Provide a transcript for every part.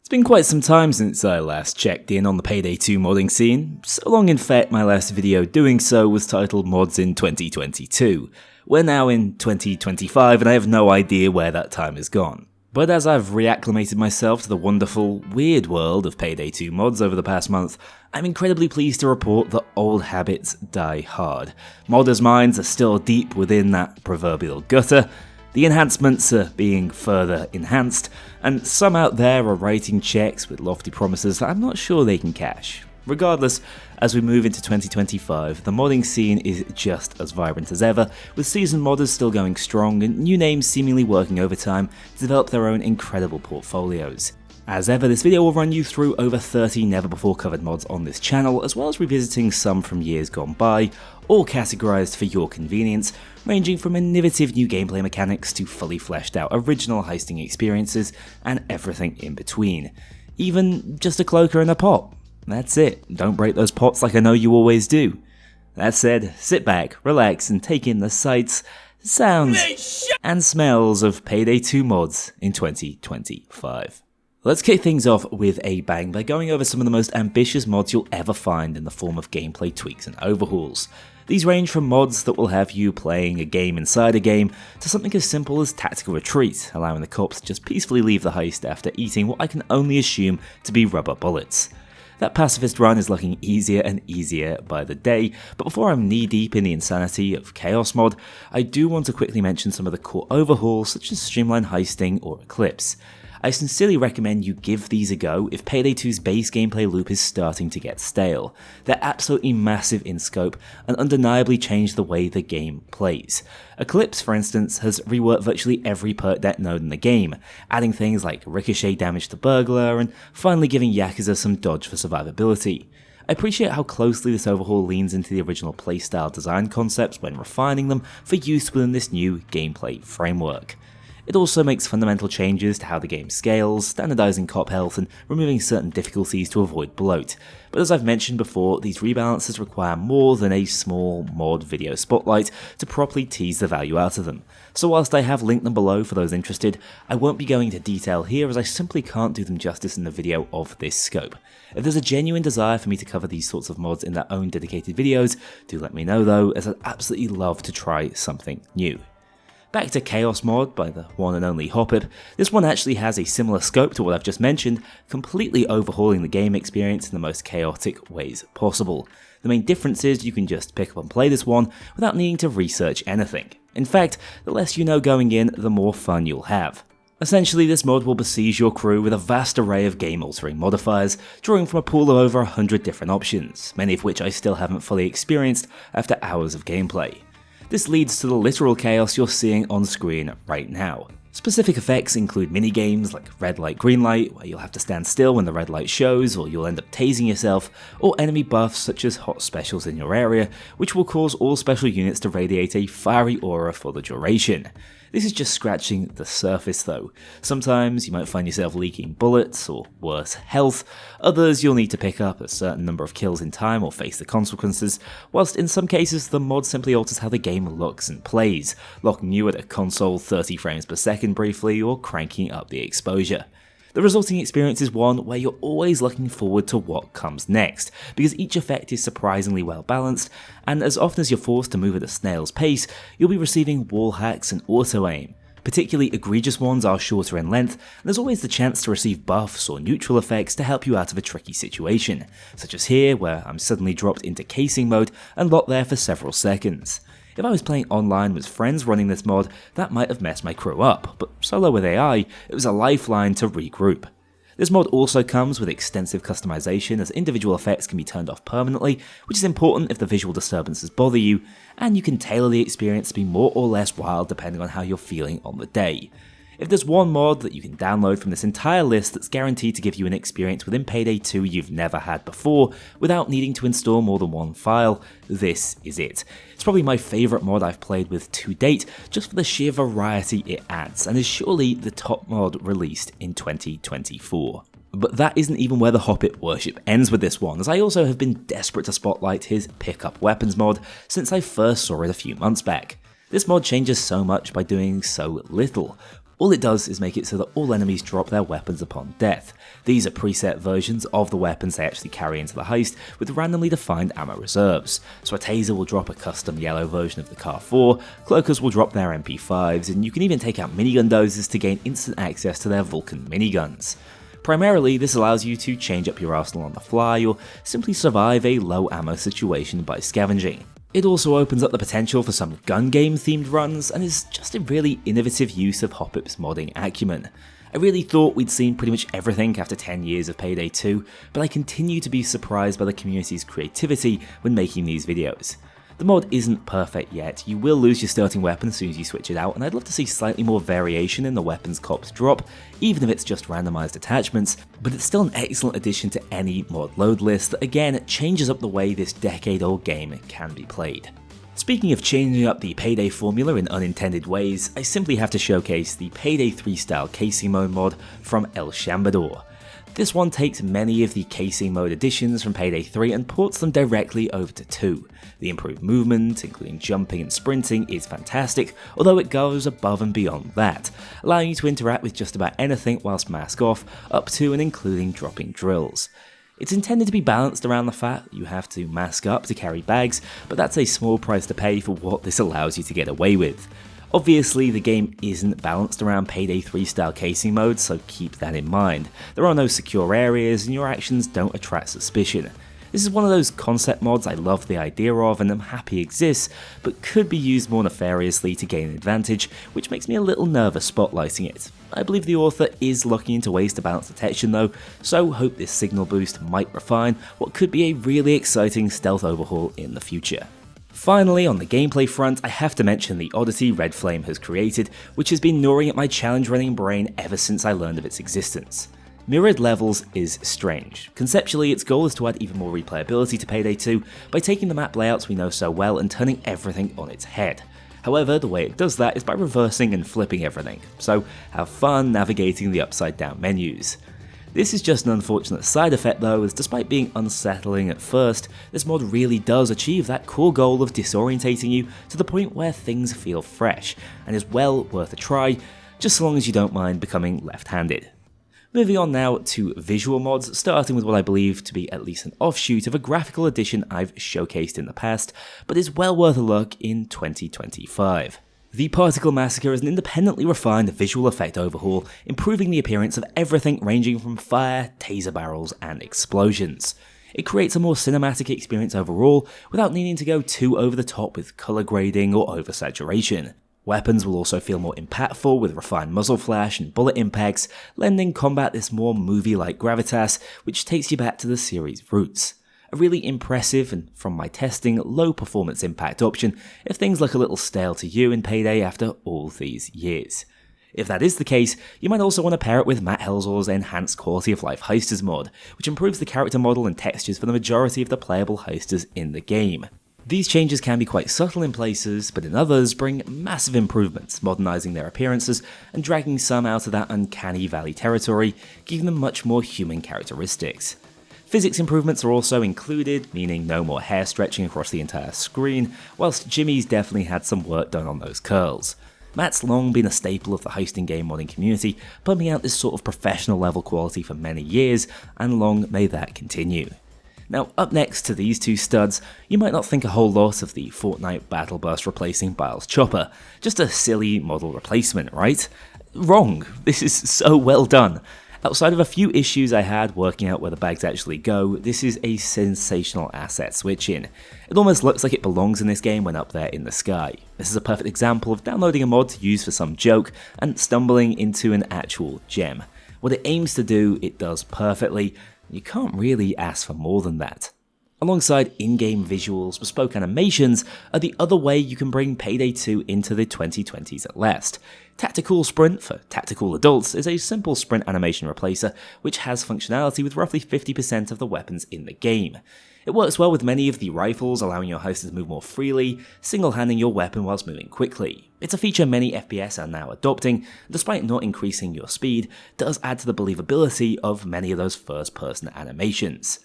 It's been quite some time since I last checked in on the Payday 2 modding scene, so long in fact my last video doing so was titled Mods in 2022. We're now in 2025 and I have no idea where that time has gone. But as I've reacclimated myself to the wonderful, weird world of Payday 2 mods over the past month, I'm incredibly pleased to report that old habits die hard. Modders' minds are still deep within that proverbial gutter, the enhancements are being further enhanced, and some out there are writing checks with lofty promises that I'm not sure they can cash. Regardless, as we move into 2025, the modding scene is just as vibrant as ever, with seasoned modders still going strong and new names seemingly working overtime to develop their own incredible portfolios. As ever, this video will run you through over 30 never-before-covered mods on this channel, as well as revisiting some from years gone by, all categorised for your convenience, ranging from innovative new gameplay mechanics to fully fleshed out original heisting experiences, and everything in between. Even just a cloaker and a pot. That's it, don't break those pots like I know you always do. That said, sit back, relax, and take in the sights, sounds, and smells of Payday 2 mods in 2025. Let's kick things off with a bang by going over some of the most ambitious mods you'll ever find in the form of gameplay tweaks and overhauls. These range from mods that will have you playing a game inside a game, to something as simple as Tactical Retreat, allowing the cops to just peacefully leave the heist after eating what I can only assume to be rubber bullets. That pacifist run is looking easier and easier by the day, but before I'm knee deep in the insanity of Chaos Mod, I do want to quickly mention some of the core overhauls such as Streamline Heisting or Eclipse. I sincerely recommend you give these a go if Payday 2's base gameplay loop is starting to get stale. They're absolutely massive in scope and undeniably change the way the game plays. Eclipse, for instance, has reworked virtually every perk det node in the game, adding things like ricochet damage to burglar and finally giving Yakuza some dodge for survivability. I appreciate how closely this overhaul leans into the original playstyle design concepts when refining them for use within this new gameplay framework. It also makes fundamental changes to how the game scales, standardizing cop health and removing certain difficulties to avoid bloat, but as I've mentioned before, these rebalances require more than a small mod video spotlight to properly tease the value out of them. So whilst I have linked them below for those interested, I won't be going into detail here as I simply can't do them justice in the video of this scope. If there's a genuine desire for me to cover these sorts of mods in their own dedicated videos, do let me know though, as I'd absolutely love to try something new. Back to Chaos Mod by the one and only Hopip, this one actually has a similar scope to what I've just mentioned, completely overhauling the game experience in the most chaotic ways possible. The main difference is you can just pick up and play this one without needing to research anything. In fact, the less you know going in, the more fun you'll have. Essentially, this mod will besiege your crew with a vast array of game-altering modifiers, drawing from a pool of over 100 different options, many of which I still haven't fully experienced after hours of gameplay. This leads to the literal chaos you're seeing on screen right now. Specific effects include minigames like red light green light, where you'll have to stand still when the red light shows or you'll end up tasing yourself, or enemy buffs such as hot specials in your area, which will cause all special units to radiate a fiery aura for the duration. This is just scratching the surface though. Sometimes you might find yourself leaking bullets, or worse, health. Others you'll need to pick up a certain number of kills in time or face the consequences, whilst in some cases the mod simply alters how the game looks and plays, locking you at a console 30 frames per second briefly or cranking up the exposure. The resulting experience is one where you're always looking forward to what comes next, because each effect is surprisingly well balanced, and as often as you're forced to move at a snail's pace, you'll be receiving wall hacks and auto-aim. Particularly egregious ones are shorter in length, and there's always the chance to receive buffs or neutral effects to help you out of a tricky situation, such as here where I'm suddenly dropped into casing mode and locked there for several seconds. If I was playing online with friends running this mod, that might have messed my crew up, but solo with AI, it was a lifeline to regroup. This mod also comes with extensive customization as individual effects can be turned off permanently, which is important if the visual disturbances bother you, and you can tailor the experience to be more or less wild depending on how you're feeling on the day. If there's one mod that you can download from this entire list that's guaranteed to give you an experience within Payday 2 you've never had before, without needing to install more than one file, this is it. It's probably my favourite mod I've played with to date, just for the sheer variety it adds, and is surely the top mod released in 2024. But that isn't even where the Hoppit worship ends with this one, as I also have been desperate to spotlight his Pickup Weapons mod since I first saw it a few months back. This mod changes so much by doing so little. All it does is make it so that all enemies drop their weapons upon death. These are preset versions of the weapons they actually carry into the heist with randomly defined ammo reserves. So a taser will drop a custom yellow version of the Kar-4, cloakers will drop their MP5s, and you can even take out minigun dozers to gain instant access to their Vulcan miniguns. Primarily, this allows you to change up your arsenal on the fly or simply survive a low ammo situation by scavenging. It also opens up the potential for some gun game themed runs and is just a really innovative use of Hoppip's modding acumen. I really thought we'd seen pretty much everything after 10 years of Payday 2, but I continue to be surprised by the community's creativity when making these videos. The mod isn't perfect yet, you will lose your starting weapon as soon as you switch it out, and I'd love to see slightly more variation in the weapons cops drop, even if it's just randomized attachments, but it's still an excellent addition to any mod load list that again changes up the way this decade-old game can be played. Speaking of changing up the Payday formula in unintended ways, I simply have to showcase the Payday 3 style casing mode mod from El Chambador. This one takes many of the casing mode additions from Payday 3 and ports them directly over to 2. The improved movement, including jumping and sprinting, is fantastic, although it goes above and beyond that, allowing you to interact with just about anything whilst mask off, up to and including dropping drills. It's intended to be balanced around the fact that you have to mask up to carry bags, but that's a small price to pay for what this allows you to get away with. Obviously, the game isn't balanced around Payday 3 style casing mode, so keep that in mind. There are no secure areas and your actions don't attract suspicion. This is one of those concept mods I love the idea of and am happy exists, but could be used more nefariously to gain an advantage, which makes me a little nervous spotlighting it. I believe the author is looking into ways to balance detection though, so hope this signal boost might refine what could be a really exciting stealth overhaul in the future. Finally, on the gameplay front, I have to mention the oddity Red Flame has created, which has been gnawing at my challenge running brain ever since I learned of its existence. Mirrored levels is strange. Conceptually, its goal is to add even more replayability to Payday 2 by taking the map layouts we know so well and turning everything on its head. However, the way it does that is by reversing and flipping everything, so have fun navigating the upside down menus. This is just an unfortunate side effect though, as despite being unsettling at first, this mod really does achieve that core goal of disorientating you to the point where things feel fresh, and is well worth a try, just so long as you don't mind becoming left-handed. Moving on now to visual mods, starting with what I believe to be at least an offshoot of a graphical addition I've showcased in the past, but is well worth a look in 2025. The Particle Massacre is an independently refined visual effect overhaul, improving the appearance of everything ranging from fire, taser barrels, and explosions. It creates a more cinematic experience overall, without needing to go too over the top with colour grading or oversaturation. Weapons will also feel more impactful with refined muzzle flash and bullet impacts, lending combat this more movie-like gravitas, which takes you back to the series' roots. A really impressive and, from my testing, low performance impact option if things look a little stale to you in Payday after all these years. If that is the case, you might also want to pair it with Matt Helzor's Enhanced Quality of Life Heisters mod, which improves the character model and textures for the majority of the playable heisters in the game. These changes can be quite subtle in places, but in others bring massive improvements, modernising their appearances and dragging some out of that uncanny valley territory, giving them much more human characteristics. Physics improvements are also included, meaning no more hair stretching across the entire screen, whilst Jimmy's definitely had some work done on those curls. Matt's long been a staple of the heisting game modding community, pumping out this sort of professional level quality for many years, and long may that continue. Now, up next to these two studs, you might not think a whole lot of the Fortnite Battle Bus replacing Biles' chopper, just a silly model replacement, right? Wrong, this is so well done. Outside of a few issues I had working out where the bags actually go, this is a sensational asset switch in. It almost looks like it belongs in this game when up there in the sky. This is a perfect example of downloading a mod to use for some joke and stumbling into an actual gem. What it aims to do, it does perfectly. You can't really ask for more than that. Alongside in-game visuals, bespoke animations are the other way you can bring Payday 2 into the 2020s at last. Tactical Sprint, for tactical adults, is a simple sprint animation replacer which has functionality with roughly 50% of the weapons in the game. It works well with many of the rifles, allowing your host to move more freely, single-handing your weapon whilst moving quickly. It's a feature many FPS are now adopting, and despite not increasing your speed, does add to the believability of many of those first-person animations.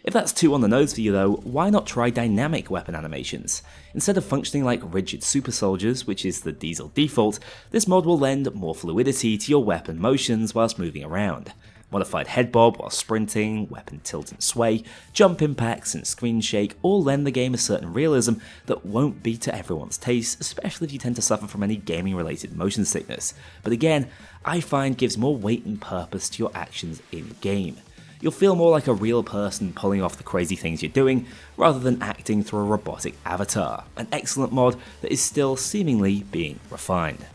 If that's too on the nose for you though, why not try dynamic weapon animations? Instead of functioning like rigid super soldiers, which is the Diesel default, this mod will lend more fluidity to your weapon motions whilst moving around. Modified head bob while sprinting, weapon tilt and sway, jump impacts and screen shake all lend the game a certain realism that won't be to everyone's taste, especially if you tend to suffer from any gaming related motion sickness, but again, I find gives more weight and purpose to your actions in game. You'll feel more like a real person pulling off the crazy things you're doing, rather than acting through a robotic avatar, an excellent mod that is still seemingly being refined.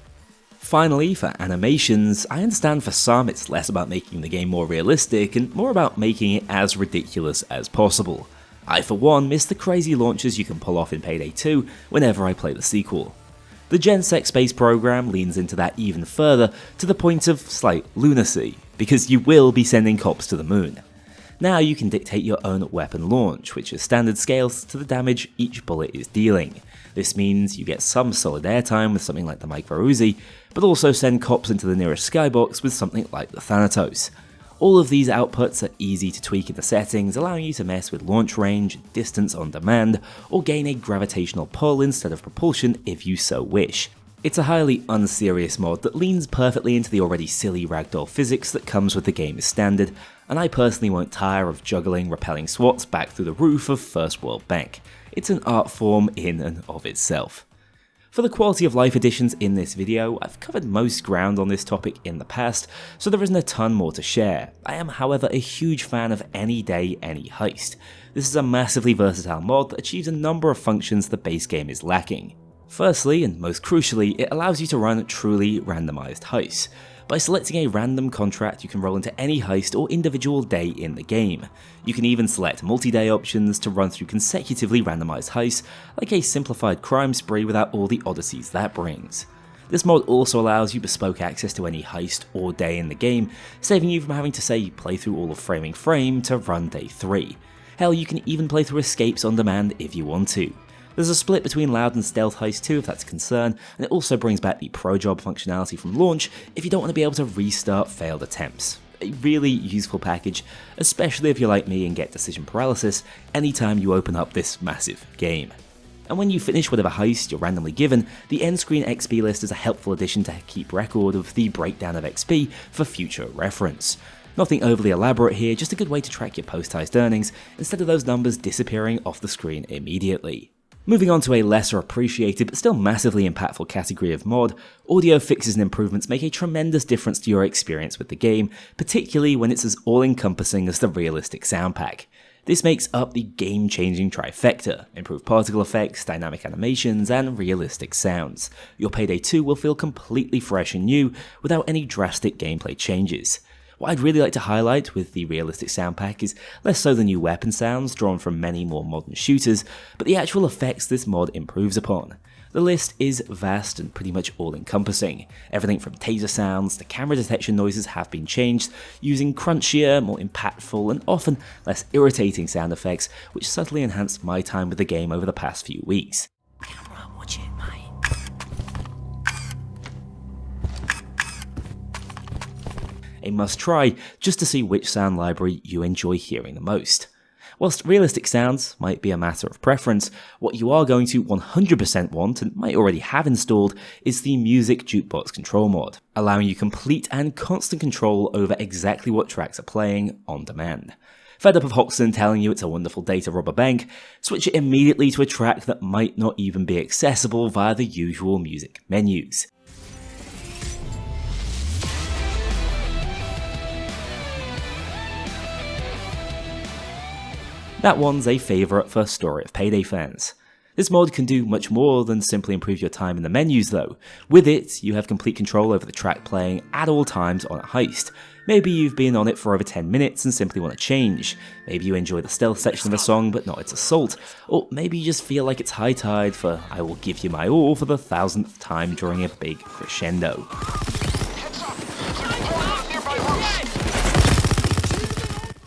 Finally, for animations, I understand for some it's less about making the game more realistic and more about making it as ridiculous as possible. I for one miss the crazy launches you can pull off in Payday 2 whenever I play the sequel. The GenSec space program leans into that even further to the point of slight lunacy, because you will be sending cops to the moon. Now you can dictate your own weapon launch, which is standard scales to the damage each bullet is dealing. This means you get some solid airtime with something like the Micro Uzi, but also send cops into the nearest skybox with something like the Thanatos. All of these outputs are easy to tweak in the settings, allowing you to mess with launch range, distance on demand, or gain a gravitational pull instead of propulsion if you so wish. It's a highly unserious mod that leans perfectly into the already silly ragdoll physics that comes with the game as standard, and I personally won't tire of juggling repelling SWATs back through the roof of First World Bank. It's an art form in and of itself. For the quality of life additions in this video, I've covered most ground on this topic in the past, so there isn't a ton more to share. I am however a huge fan of Any Day, Any Heist. This is a massively versatile mod that achieves a number of functions the base game is lacking. Firstly, and most crucially, it allows you to run truly randomized heists. By selecting a random contract, you can roll into any heist or individual day in the game. You can even select multi-day options to run through consecutively randomized heists, like a simplified crime spree without all the oddities that brings. This mod also allows you bespoke access to any heist or day in the game, saving you from having to say play through all of Framing Frame to run day 3. Hell, you can even play through escapes on demand if you want to. There's a split between loud and stealth heist too if that's a concern, and it also brings back the pro job functionality from launch if you don't want to be able to restart failed attempts. A really useful package, especially if you're like me and get decision paralysis anytime you open up this massive game. And when you finish whatever heist you're randomly given, the end screen XP list is a helpful addition to keep record of the breakdown of XP for future reference. Nothing overly elaborate here, just a good way to track your post-heist earnings instead of those numbers disappearing off the screen immediately. Moving on to a lesser appreciated but still massively impactful category of mod, audio fixes and improvements make a tremendous difference to your experience with the game, particularly when it's as all-encompassing as the realistic sound pack. This makes up the game-changing trifecta: improved particle effects, dynamic animations, and realistic sounds. Your Payday 2 will feel completely fresh and new without any drastic gameplay changes. What I'd really like to highlight with the realistic sound pack is less so the new weapon sounds drawn from many more modern shooters, but the actual effects this mod improves upon. The list is vast and pretty much all-encompassing. Everything from taser sounds to camera detection noises have been changed, using crunchier, more impactful, and often less irritating sound effects, which subtly enhanced my time with the game over the past few weeks. Watch it, mate. A must try just to see which sound library you enjoy hearing the most. Whilst realistic sounds might be a matter of preference, what you are going to 100% want and might already have installed is the Music Jukebox Control mod, allowing you complete and constant control over exactly what tracks are playing on demand. Fed up of Hoxton telling you it's a wonderful day to rob a bank, switch it immediately to a track that might not even be accessible via the usual music menus. That one's a favourite for Story of Payday fans. This mod can do much more than simply improve your time in the menus though. With it, you have complete control over the track playing at all times on a heist. Maybe you've been on it for over 10 minutes and simply want to change. Maybe you enjoy the stealth section of a song but not its assault. Or maybe you just feel like it's high tide for I Will Give You My All for the 1000th time during a big crescendo.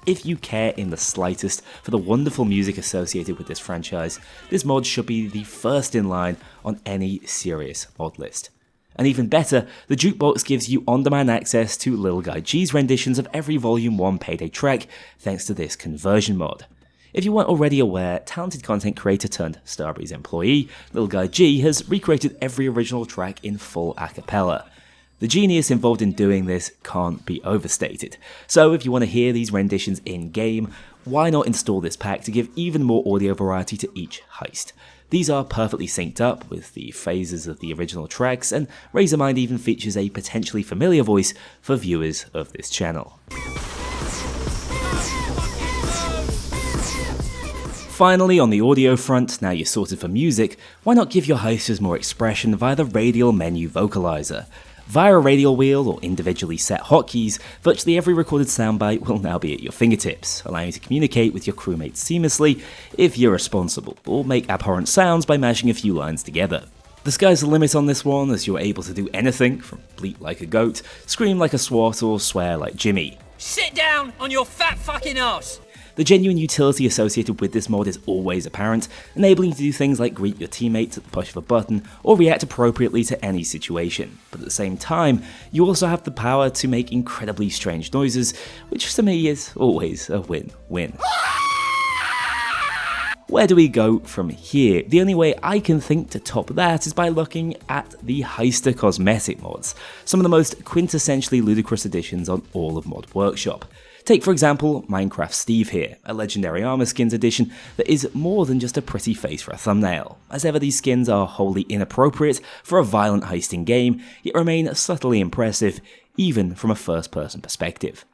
If you care in the slightest for the wonderful music associated with this franchise, this mod should be the first in line on any serious mod list. And even better, the jukebox gives you on-demand access to Lil Guy G's renditions of every Volume 1 Payday track thanks to this conversion mod. If you weren't already aware, talented content creator turned Starbreeze employee, Little Guy G, has recreated every original track in full a cappella. The genius involved in doing this can't be overstated, so if you want to hear these renditions in-game, why not install this pack to give even more audio variety to each heist. These are perfectly synced up with the phases of the original tracks, and Razormind even features a potentially familiar voice for viewers of this channel. Finally, on the audio front, now you're sorted for music, why not give your heisters more expression via the radial menu vocalizer? Via a radial wheel or individually set hotkeys, virtually every recorded soundbite will now be at your fingertips, allowing you to communicate with your crewmates seamlessly if you're responsible, or make abhorrent sounds by mashing a few lines together. The sky's the limit on this one, as you're able to do anything from bleat like a goat, scream like a swat, or swear like Jimmy. Sit down on your fat fucking ass! The genuine utility associated with this mod is always apparent, enabling you to do things like greet your teammates at the push of a button or react appropriately to any situation. But at the same time, you also have the power to make incredibly strange noises, which to me is always a win-win. Where do we go from here? The only way I can think to top that is by looking at the Heister Cosmetic mods, some of the most quintessentially ludicrous additions on all of Mod Workshop. Take for example Minecraft Steve here, a legendary armor skins edition that is more than just a pretty face for a thumbnail. As ever, these skins are wholly inappropriate for a violent heisting game, yet remain subtly impressive even from a first person perspective.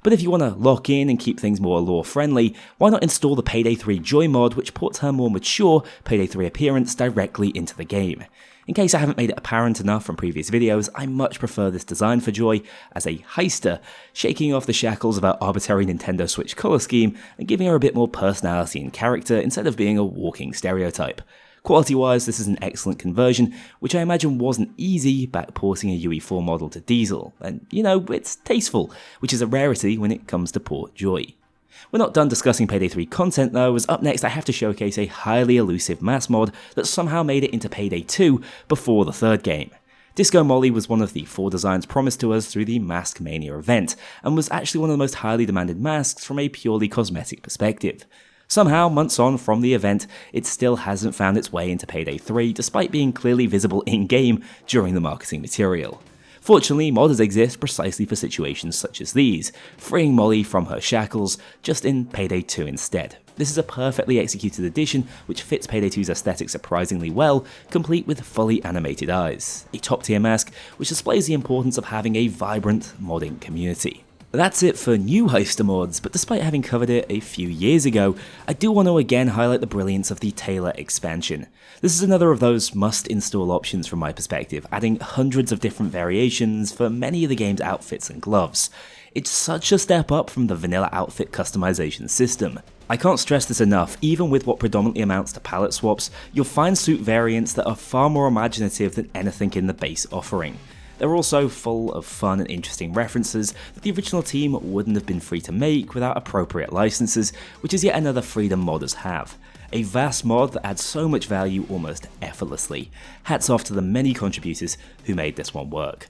But if you want to lock in and keep things more lore friendly, why not install the Payday 3 Joy mod, which ports her more mature Payday 3 appearance directly into the game. In case I haven't made it apparent enough from previous videos, I much prefer this design for Joy as a heister, shaking off the shackles of our arbitrary Nintendo Switch colour scheme and giving her a bit more personality and character instead of being a walking stereotype. Quality-wise, this is an excellent conversion, which I imagine wasn't easy back porting a UE4 model to Diesel, and you know, it's tasteful, which is a rarity when it comes to port Joy. We're not done discussing Payday 3 content though, as up next I have to showcase a highly elusive mass mod that somehow made it into Payday 2 before the third game. Disco Molly was one of the 4 designs promised to us through the Mask Mania event, and was actually one of the most highly demanded masks from a purely cosmetic perspective. Somehow, months on from the event, it still hasn't found its way into Payday 3 despite being clearly visible in-game during the marketing material. Fortunately, modders exist precisely for situations such as these, freeing Molly from her shackles, just in Payday 2 instead. This is a perfectly executed addition which fits Payday 2's aesthetic surprisingly well, complete with fully animated eyes. A top tier mask which displays the importance of having a vibrant modding community. That's it for new Heister mods, but despite having covered it a few years ago, I do want to again highlight the brilliance of the Taylor expansion. This is another of those must-install options from my perspective, adding hundreds of different variations for many of the game's outfits and gloves. It's such a step up from the vanilla outfit customization system. I can't stress this enough, even with what predominantly amounts to palette swaps, you'll find suit variants that are far more imaginative than anything in the base offering. They're also full of fun and interesting references that the original team wouldn't have been free to make without appropriate licenses, which is yet another freedom modders have. A vast mod that adds so much value almost effortlessly. Hats off to the many contributors who made this one work.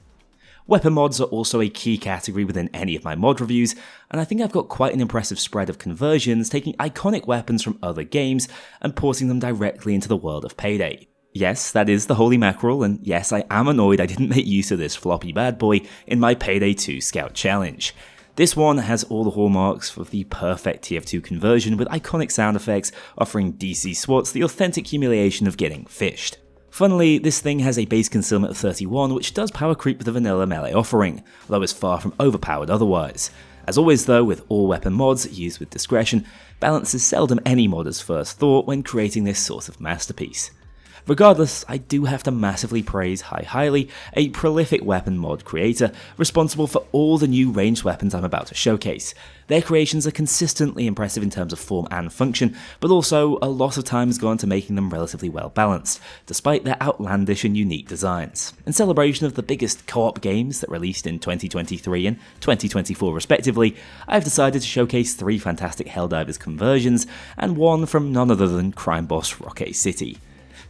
Weapon mods are also a key category within any of my mod reviews, and I think I've got quite an impressive spread of conversions, taking iconic weapons from other games and porting them directly into the world of Payday. Yes, that is the holy mackerel, and yes, I am annoyed I didn't make use of this floppy bad boy in my Payday 2 Scout Challenge. This one has all the hallmarks of the perfect TF2 conversion, with iconic sound effects offering DC SWATs the authentic humiliation of getting fished. Funnily, this thing has a base concealment of 31, which does power creep with the vanilla melee offering, although it's far from overpowered otherwise. As always though, with all weapon mods used with discretion, balance is seldom any modder's first thought when creating this sort of masterpiece. Regardless, I do have to massively praise Highly, a prolific weapon mod creator responsible for all the new ranged weapons I'm about to showcase. Their creations are consistently impressive in terms of form and function, but also a lot of time has gone to making them relatively well balanced, despite their outlandish and unique designs. In celebration of the biggest co-op games that released in 2023 and 2024 respectively, I've decided to showcase 3 fantastic Helldivers conversions, and one from none other than crime boss Rocket City.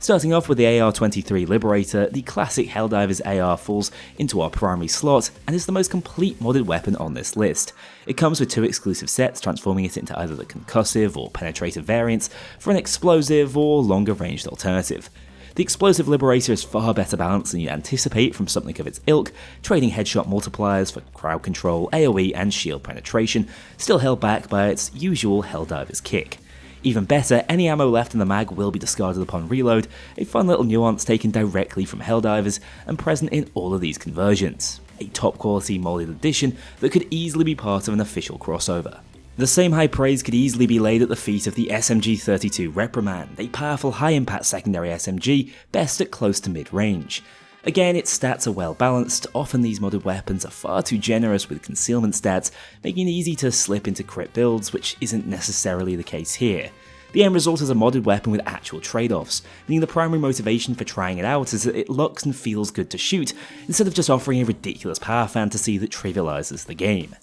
Starting off with the AR-23 Liberator, the classic Helldivers AR falls into our primary slot and is the most complete modded weapon on this list. It comes with 2 exclusive sets, transforming it into either the concussive or penetrative variants for an explosive or longer ranged alternative. The explosive Liberator is far better balanced than you'd anticipate from something of its ilk, trading headshot multipliers for crowd control, AoE and shield penetration, still held back by its usual Helldivers kick. Even better, any ammo left in the mag will be discarded upon reload, a fun little nuance taken directly from Helldivers and present in all of these conversions. A top quality modded addition that could easily be part of an official crossover. The same high praise could easily be laid at the feet of the SMG-32 Reprimand, a powerful high impact secondary SMG best at close to mid range. Again, its stats are well balanced, often these modded weapons are far too generous with concealment stats, making it easy to slip into crit builds, which isn't necessarily the case here. The end result is a modded weapon with actual trade-offs, meaning the primary motivation for trying it out is that it looks and feels good to shoot, instead of just offering a ridiculous power fantasy that trivializes the game.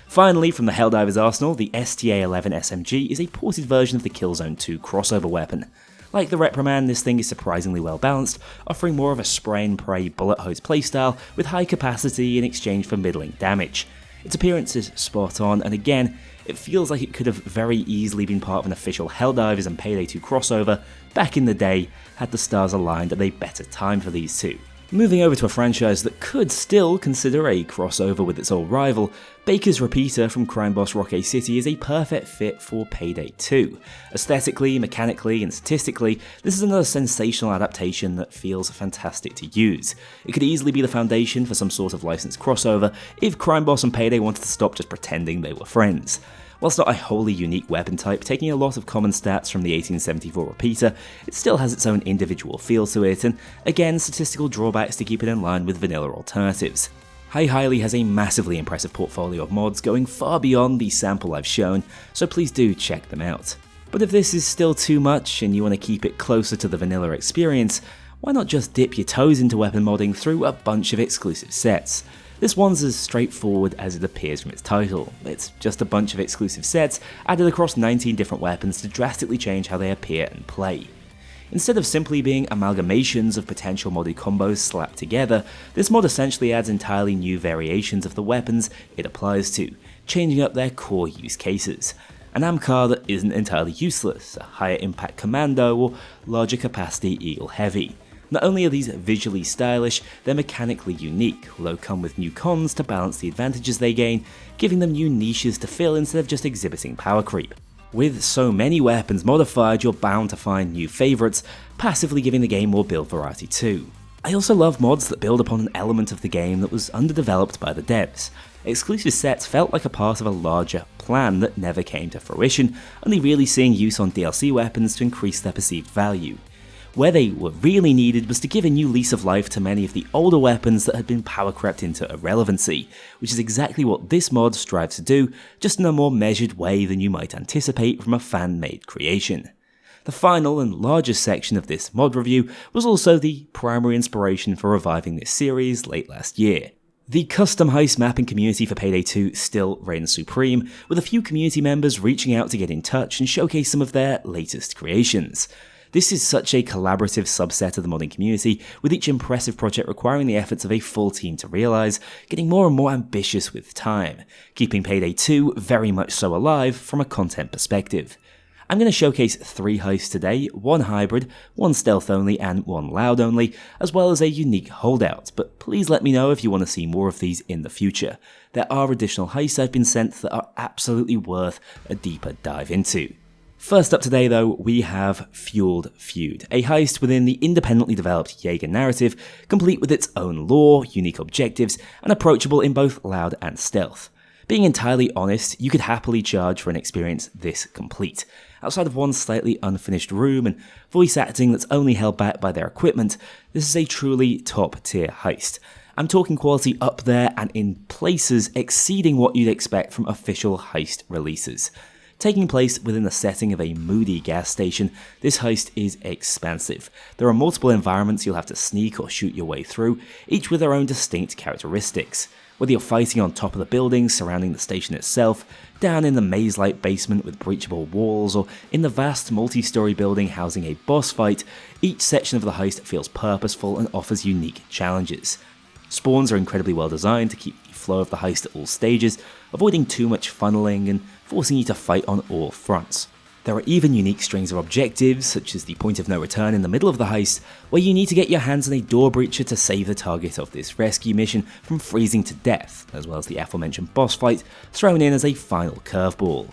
Finally, from the Helldivers arsenal, the STA-11 SMG is a ported version of the Killzone 2 crossover weapon. Like the Reprimand, this thing is surprisingly well balanced, offering more of a spray and pray bullet hose playstyle with high capacity in exchange for middling damage. Its appearance is spot on, and again, it feels like it could have very easily been part of an official Helldivers and Payday 2 crossover back in the day had the stars aligned at a better time for these two. Moving over to a franchise that could still consider a crossover with its old rival, Baker's Repeater from Crime Boss Rockay City is a perfect fit for Payday 2. Aesthetically, mechanically, and statistically, this is another sensational adaptation that feels fantastic to use. It could easily be the foundation for some sort of licensed crossover if Crime Boss and Payday wanted to stop just pretending they were friends. Whilst not a wholly unique weapon type, taking a lot of common stats from the 1874 Repeater, it still has its own individual feel to it, and again, statistical drawbacks to keep it in line with vanilla alternatives. Kknowley has a massively impressive portfolio of mods going far beyond the sample I've shown, so please do check them out. But if this is still too much and you want to keep it closer to the vanilla experience, why not just dip your toes into weapon modding through a bunch of exclusive sets? This one's as straightforward as it appears from its title. It's just a bunch of exclusive sets added across 19 different weapons to drastically change how they appear and play. Instead of simply being amalgamations of potential modded combos slapped together, this mod essentially adds entirely new variations of the weapons it applies to, changing up their core use cases. An AMCAR that isn't entirely useless, a higher impact commando or larger capacity Eagle Heavy. Not only are these visually stylish, they're mechanically unique, although come with new cons to balance the advantages they gain, giving them new niches to fill instead of just exhibiting power creep. With so many weapons modified, you're bound to find new favourites, passively giving the game more build variety too. I also love mods that build upon an element of the game that was underdeveloped by the devs. Exclusive sets felt like a part of a larger plan that never came to fruition, only really seeing use on DLC weapons to increase their perceived value. Where they were really needed was to give a new lease of life to many of the older weapons that had been power crept into irrelevancy, which is exactly what this mod strives to do, just in a more measured way than you might anticipate from a fan-made creation. The final and largest section of this mod review was also the primary inspiration for reviving this series late last year. The custom heist mapping community for Payday 2 still reigns supreme, with a few community members reaching out to get in touch and showcase some of their latest creations. This is such a collaborative subset of the modding community, with each impressive project requiring the efforts of a full team to realise, getting more and more ambitious with time, keeping Payday 2 very much so alive from a content perspective. I'm going to showcase 3 heists today, 1 hybrid, 1 stealth only and 1 loud only, as well as a unique holdout, but please let me know if you want to see more of these in the future. There are additional heists I've been sent that are absolutely worth a deeper dive into. First up today though, we have Fueled Feud, a heist within the independently developed Jaeger narrative, complete with its own lore, unique objectives, and approachable in both loud and stealth. Being entirely honest, you could happily charge for an experience this complete. Outside of one slightly unfinished room and voice acting that's only held back by their equipment, this is a truly top tier heist. I'm talking quality up there and in places exceeding what you'd expect from official heist releases. Taking place within the setting of a moody gas station, this heist is expansive. There are multiple environments you'll have to sneak or shoot your way through, each with their own distinct characteristics. Whether you're fighting on top of the buildings surrounding the station itself, down in the maze-like basement with breachable walls, or in the vast multi-story building housing a boss fight, each section of the heist feels purposeful and offers unique challenges. Spawns are incredibly well designed to keep the flow of the heist at all stages, avoiding too much funneling and forcing you to fight on all fronts. There are even unique strings of objectives, such as the point of no return in the middle of the heist, where you need to get your hands on a door breacher to save the target of this rescue mission from freezing to death, as well as the aforementioned boss fight thrown in as a final curveball.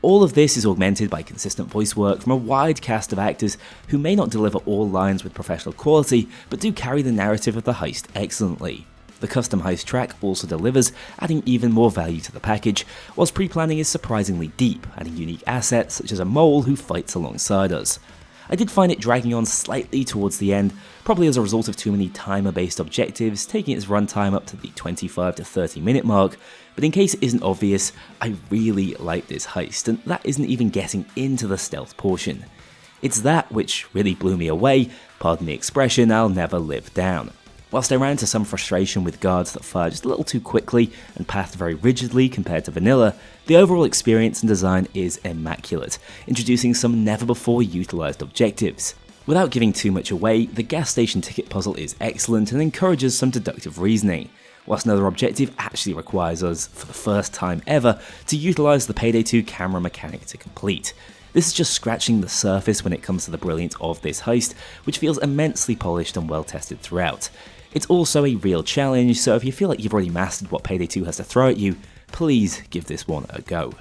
All of this is augmented by consistent voice work from a wide cast of actors who may not deliver all lines with professional quality, but do carry the narrative of the heist excellently. The custom heist track also delivers, adding even more value to the package, whilst pre-planning is surprisingly deep, adding unique assets such as a mole who fights alongside us. I did find it dragging on slightly towards the end, probably as a result of too many timer-based objectives, taking its runtime up to the 25 to 30 minute mark, but in case it isn't obvious, I really like this heist, and that isn't even getting into the stealth portion. It's that which really blew me away, pardon the expression, I'll never live down. Whilst I ran into some frustration with guards that fired just a little too quickly and pathed very rigidly compared to vanilla, the overall experience and design is immaculate, introducing some never-before utilised objectives. Without giving too much away, the gas station ticket puzzle is excellent and encourages some deductive reasoning, whilst another objective actually requires us, for the first time ever, to utilise the Payday 2 camera mechanic to complete. This is just scratching the surface when it comes to the brilliance of this heist, which feels immensely polished and well tested throughout. It's also a real challenge, so if you feel like you've already mastered what Payday 2 has to throw at you, please give this one a go.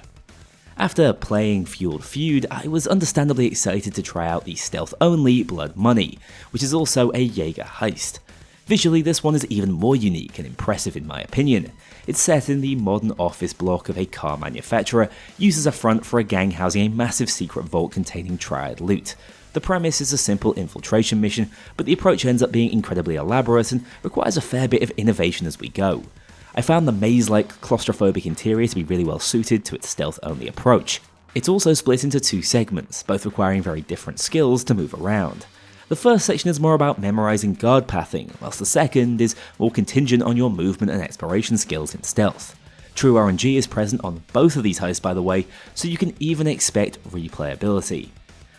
After playing Fueled Feud, I was understandably excited to try out the stealth-only Blood Money, which is also a Jaeger heist. Visually, this one is even more unique and impressive in my opinion. It's set in the modern office block of a car manufacturer, used as a front for a gang housing a massive secret vault containing triad loot. The premise is a simple infiltration mission, but the approach ends up being incredibly elaborate and requires a fair bit of innovation as we go. I found the maze-like claustrophobic interior to be really well suited to its stealth-only approach. It's also split into two segments, both requiring very different skills to move around. The first section is more about memorizing guard pathing, whilst the second is more contingent on your movement and exploration skills in stealth. True RNG is present on both of these heists by the way, so you can even expect replayability.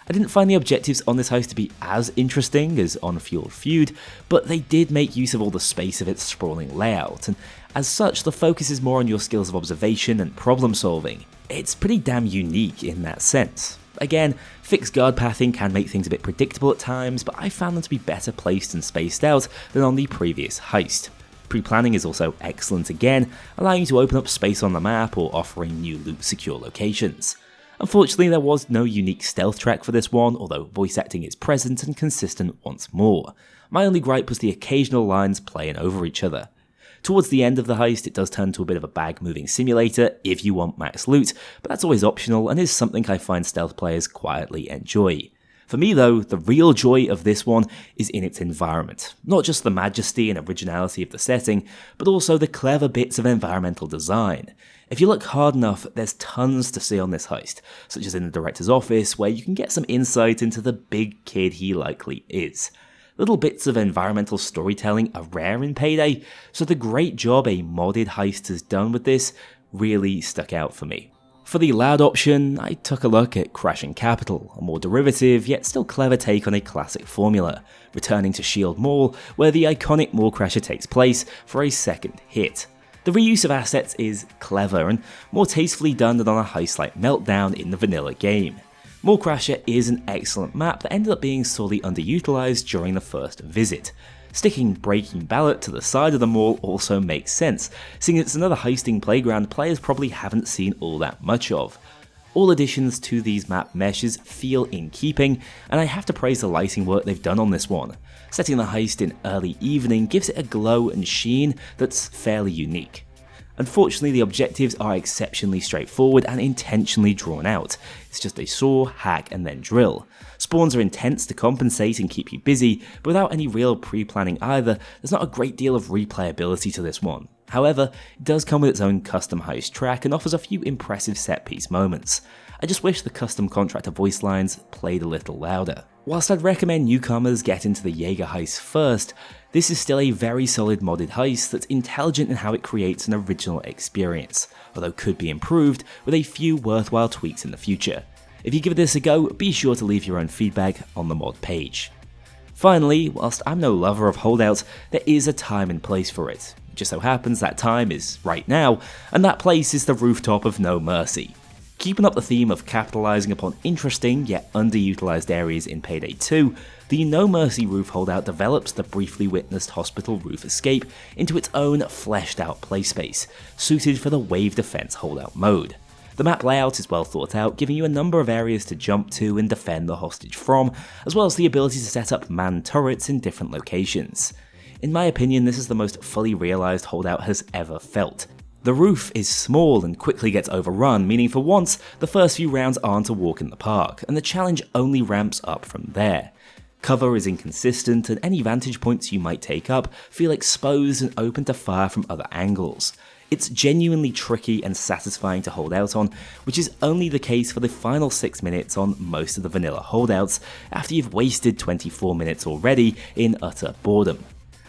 I didn't find the objectives on this heist to be as interesting as on Fueled Feud, but they did make use of all the space of its sprawling layout, and as such the focus is more on your skills of observation and problem solving. It's pretty damn unique in that sense. Again, fixed guard pathing can make things a bit predictable at times, but I found them to be better placed and spaced out than on the previous heist. Pre-planning is also excellent again, allowing you to open up space on the map or offering new loot secure locations. Unfortunately, there was no unique stealth track for this one, although voice acting is present and consistent once more. My only gripe was the occasional lines playing over each other. Towards the end of the heist, it does turn to a bit of a bag-moving simulator if you want max loot, but that's always optional and is something I find stealth players quietly enjoy. For me though, the real joy of this one is in its environment. Not just the majesty and originality of the setting, but also the clever bits of environmental design. If you look hard enough, there's tons to see on this heist, such as in the director's office, where you can get some insight into the big kid he likely is. Little bits of environmental storytelling are rare in Payday, so the great job a modded heist has done with this really stuck out for me. For the loud option, I took a look at Crashing Capital, a more derivative yet still clever take on a classic formula, returning to Shield Mall, where the iconic Mall Crasher takes place for a second hit. The reuse of assets is clever and more tastefully done than on a heist like Meltdown in the vanilla game. Mall Crasher is an excellent map that ended up being sorely underutilized during the first visit. Sticking Breaking Ballot to the side of the mall also makes sense, seeing it's another heisting playground players probably haven't seen all that much of. All additions to these map meshes feel in keeping, and I have to praise the lighting work they've done on this one. Setting the heist in early evening gives it a glow and sheen that's fairly unique. Unfortunately, the objectives are exceptionally straightforward and intentionally drawn out. It's just a saw, hack, and then drill. Spawns are intense to compensate and keep you busy, but without any real pre-planning either, there's not a great deal of replayability to this one. However, it does come with its own custom heist track and offers a few impressive set-piece moments. I just wish the custom contractor voice lines played a little louder. Whilst I'd recommend newcomers get into the Jaeger heist first, this is still a very solid modded heist that's intelligent in how it creates an original experience, although could be improved with a few worthwhile tweaks in the future. If you give this a go, be sure to leave your own feedback on the mod page. Finally, whilst I'm no lover of holdouts, there is a time and place for it. It just so happens that time is right now, and that place is the rooftop of No Mercy. Keeping up the theme of capitalising upon interesting yet underutilised areas in Payday 2, the No Mercy roof holdout develops the briefly witnessed hospital roof escape into its own fleshed out playspace, suited for the wave defence holdout mode. The map layout is well thought out, giving you a number of areas to jump to and defend the hostage from, as well as the ability to set up manned turrets in different locations. In my opinion, this is the most fully realised holdout has ever felt. The roof is small and quickly gets overrun, meaning for once, the first few rounds aren't a walk in the park, and the challenge only ramps up from there. Cover is inconsistent, and any vantage points you might take up feel exposed and open to fire from other angles. It's genuinely tricky and satisfying to hold out on, which is only the case for the final 6 minutes on most of the vanilla holdouts, after you've wasted 24 minutes already in utter boredom.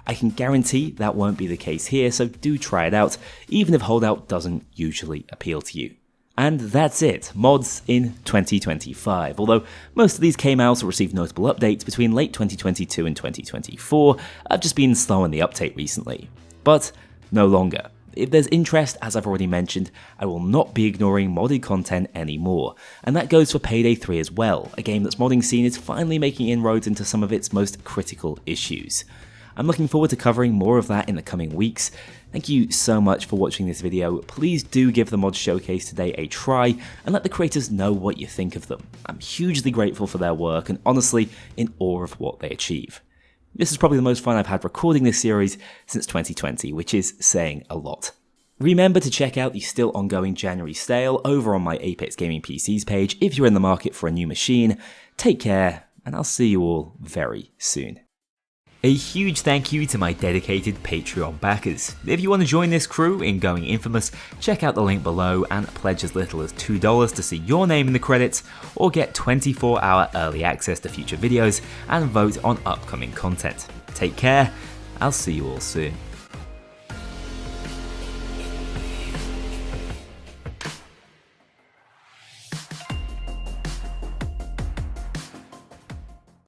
I can guarantee that won't be the case here, so do try it out, even if holdout doesn't usually appeal to you. And that's it, mods in 2025. Although most of these came out or received notable updates between late 2022 and 2024, I've just been slow in the update recently. But no longer. If there's interest, as I've already mentioned, I will not be ignoring modded content anymore, and that goes for Payday 3 as well, a game that's modding scene is finally making inroads into some of its most critical issues. I'm looking forward to covering more of that in the coming weeks. Thank you so much for watching this video. Please do give the mod showcase today a try and let the creators know what you think of them. I'm hugely grateful for their work and honestly in awe of what they achieve. This is probably the most fun I've had recording this series since 2020, which is saying a lot. Remember to check out the still ongoing January sale over on my Apex Gaming PCs page if you're in the market for a new machine. Take care, and I'll see you all very soon. A huge thank you to my dedicated Patreon backers. If you want to join this crew in going infamous, check out the link below and pledge as little as $2 to see your name in the credits, or get 24-hour early access to future videos and vote on upcoming content. Take care, I'll see you all soon.